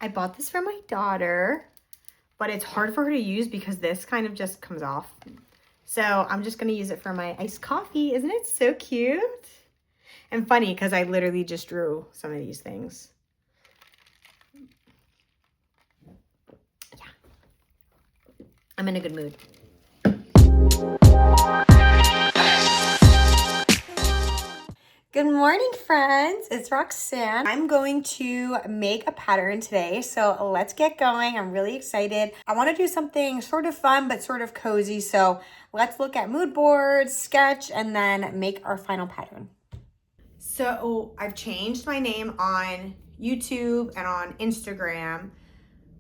I bought this for my daughter, but it's hard for her to use because this kind of just comes off. So I'm just gonna use it for my iced coffee. Isn't it so cute? And funny because I literally just drew some of these things. Yeah. I'm in a good mood. Good morning, friends. It's Roxanne. I'm going to make a pattern today, so let's get going. I'm really excited. I want to do something sort of fun, but sort of cozy. So let's look at mood boards, sketch, and then make our final pattern. So I've changed my name on YouTube and on Instagram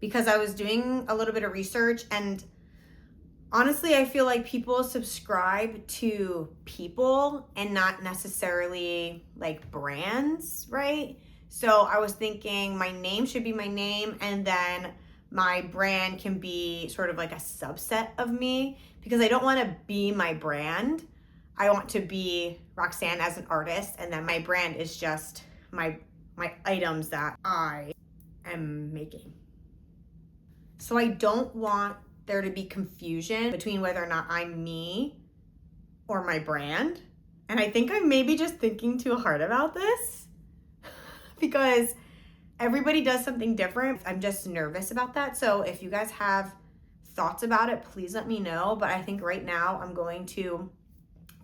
because I was doing a little bit of research, and honestly, I feel like people subscribe to people and not necessarily like brands, right? So I was thinking my name should be my name, and then my brand can be sort of like a subset of me, because I don't want to be my brand. I want to be Roxanne as an artist, and then my brand is just my items that I am making. So I don't want there to be confusion between whether or not I'm me or my brand. And I think I'm maybe just thinking too hard about this because everybody does something different. I'm just nervous about that. So if you guys have thoughts about it, please let me know. But I think right now I'm going to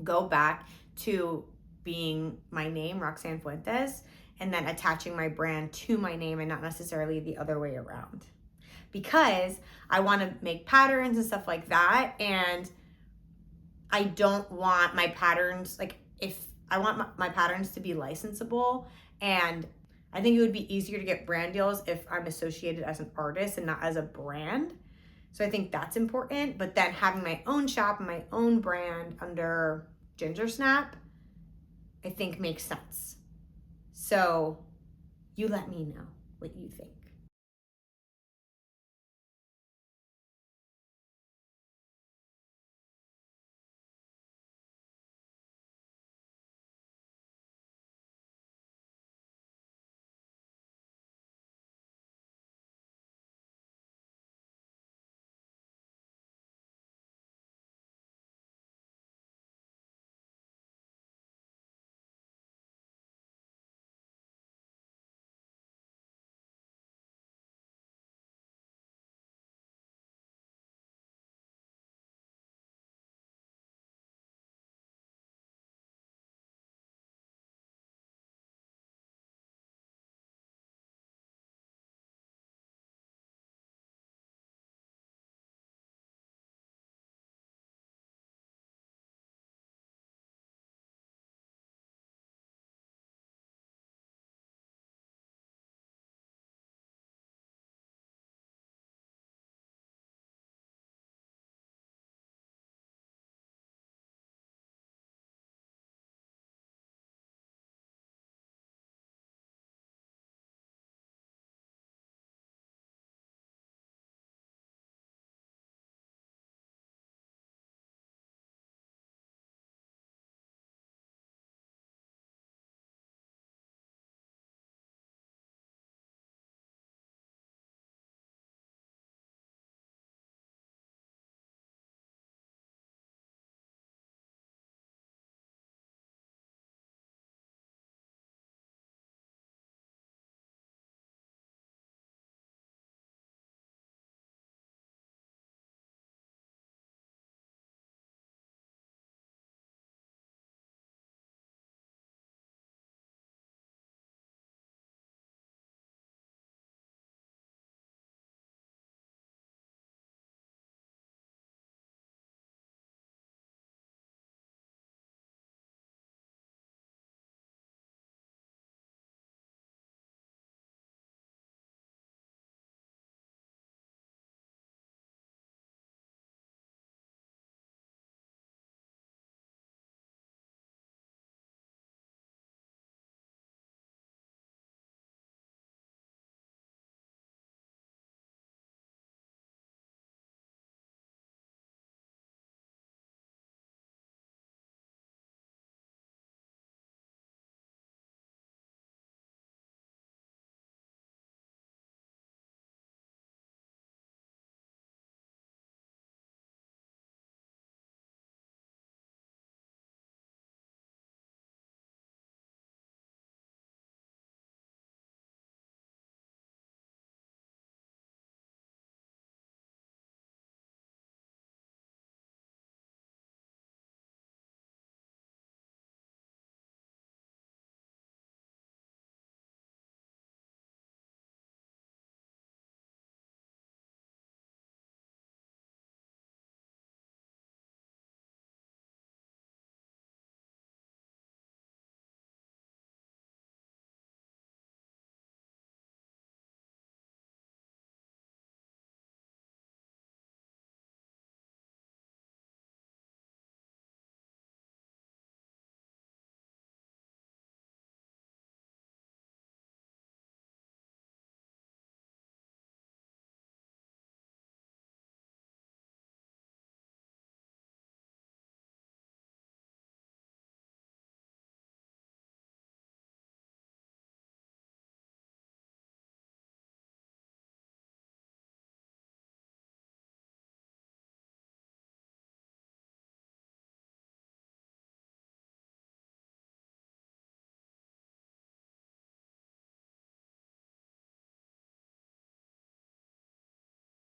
go back to being my name, Roxanne Fuentes, and then attaching my brand to my name and not necessarily the other way around. Because I want to make patterns and stuff like that, and I don't want my patterns, like, if I want my patterns to be licensable, and I think it would be easier to get brand deals if I'm associated as an artist and not as a brand. So I think that's important. But then having my own shop and my own brand under Ginger Snap, I think makes sense. So you let me know what you think.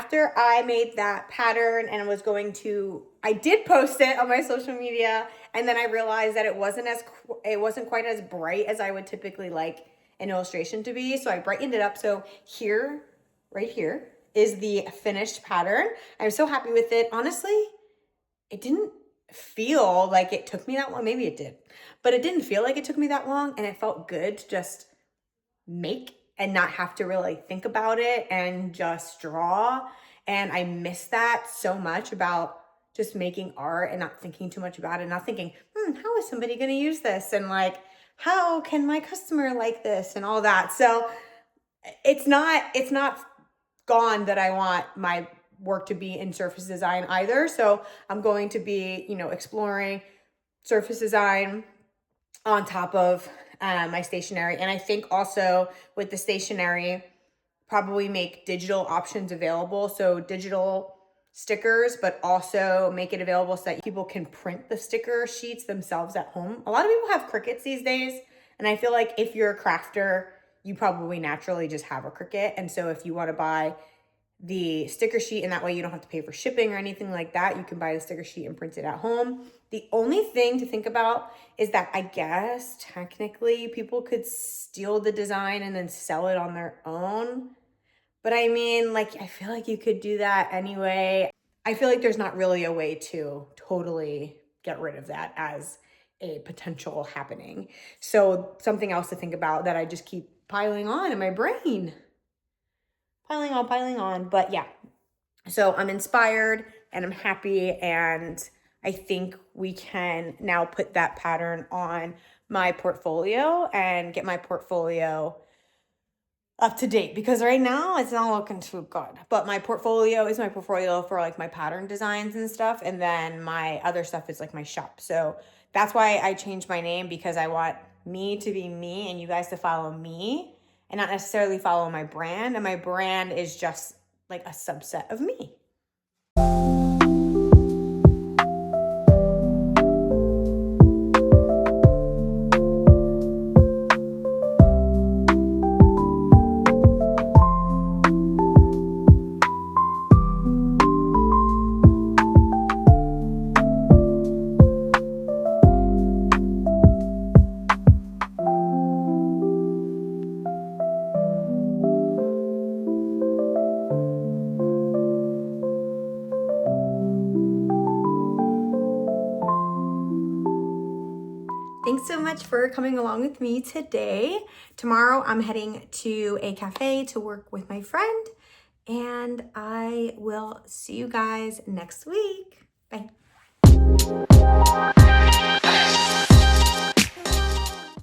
After I made that pattern and I did post it on my social media, and then I realized that it wasn't quite as bright as I would typically like an illustration to be. So I brightened it up. So here, right here, is the finished pattern. I'm so happy with it. Honestly, it didn't feel like it took me that long. Maybe it did, but it didn't feel like it took me that long, and it felt good to just make and not have to really think about it and just draw. And I miss that so much about just making art and not thinking too much about it, not thinking, how is somebody going to use this? And like, how can my customer like this and all that? So it's not gone that I want my work to be in surface design either. So I'm going to be, exploring surface design on top of my stationery. And I think also with the stationery, probably make digital options available. So digital stickers, but also make it available so that people can print the sticker sheets themselves at home. A lot of people have Cricuts these days. And I feel like if you're a crafter, you probably naturally just have a Cricut. And so if you want to buy the sticker sheet, and that way you don't have to pay for shipping or anything like that, you can buy the sticker sheet and print it at home. The only thing to think about is that I guess technically people could steal the design and then sell it on their own. But I mean, like, I feel like you could do that anyway. I feel like there's not really a way to totally get rid of that as a potential happening. So something else to think about that I just keep piling on in my brain. Piling on. But yeah, so I'm inspired and I'm happy, and I think we can now put that pattern on my portfolio and get my portfolio up to date, because right now it's not looking too good. But my portfolio is my portfolio for like my pattern designs and stuff, and then my other stuff is like my shop. So that's why I changed my name, because I want me to be me and you guys to follow me and not necessarily follow my brand. And my brand is just like a subset of me. Thanks so much for coming along with me today. Tomorrow I'm heading to a cafe to work with my friend, and I will see you guys next week. Bye.